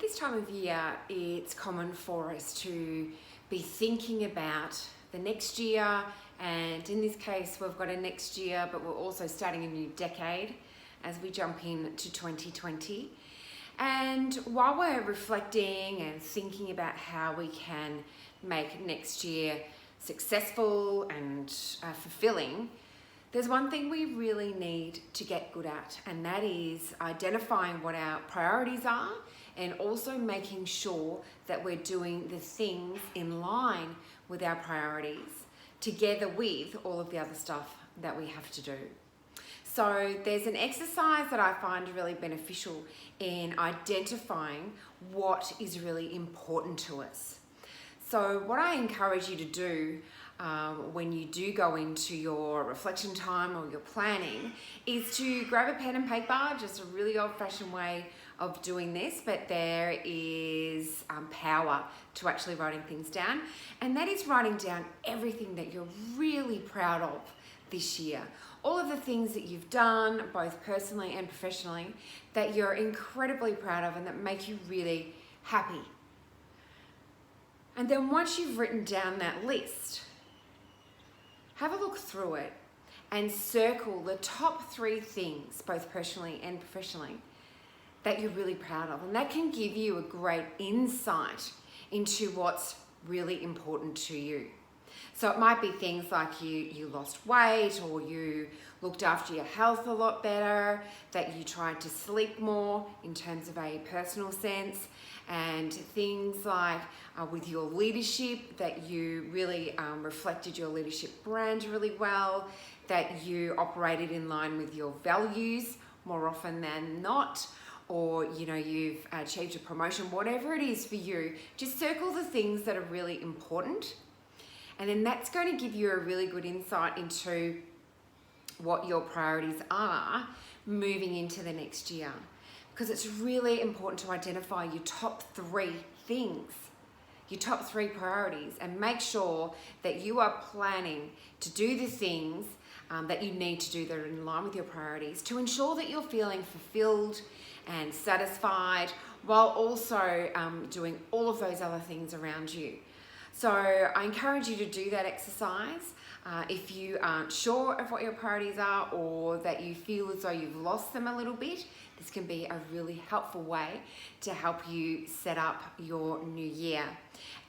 this time of year, it's common for us to be thinking about the next year, and in this case, we've got a next year, but we're also starting a new decade as we jump into 2020. And while we're reflecting and thinking about how we can make next year successful and fulfilling, there's one thing we really need to get good at, and that is identifying what our priorities are and also making sure that we're doing the things in line with our priorities, together with all of the other stuff that we have to do. So there's an exercise that I find really beneficial in identifying what is really important to us. So what I encourage you to do when you do go into your reflection time or your planning is to grab a pen and paper, just a really old-fashioned way of doing this, but there is power to actually writing things down, and that is writing down everything that you're really proud of this year. All of the things that you've done, both personally and professionally, that you're incredibly proud of and that make you really happy. And then once you've written down that list, have a look through it and circle the top 3 things, both personally and professionally, that you're really proud of. And that can give you a great insight into what's really important to you. So it might be things like you lost weight, or you looked after your health a lot better, that you tried to sleep more in terms of a personal sense, and things like with your leadership, that you really reflected your leadership brand really well, that you operated in line with your values more often than not, or you've achieved a promotion, whatever it is for you. Just circle the things that are really important, and then that's going to give you a really good insight into what your priorities are moving into the next year. Because it's really important to identify your top 3 things, your top 3 priorities, and make sure that you are planning to do the things that you need to do that are in line with your priorities, to ensure that you're feeling fulfilled and satisfied, while also doing all of those other things around you. So I encourage you to do that exercise. If you aren't sure of what your priorities are, or that you feel as though you've lost them a little bit, this can be a really helpful way to help you set up your new year.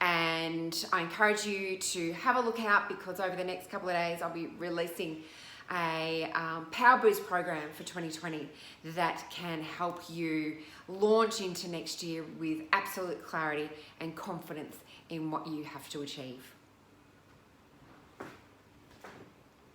And I encourage you to have a look out, because over the next couple of days I'll be releasing a Power Boost program for 2020 that can help you launch into next year with absolute clarity and confidence in what you have to achieve.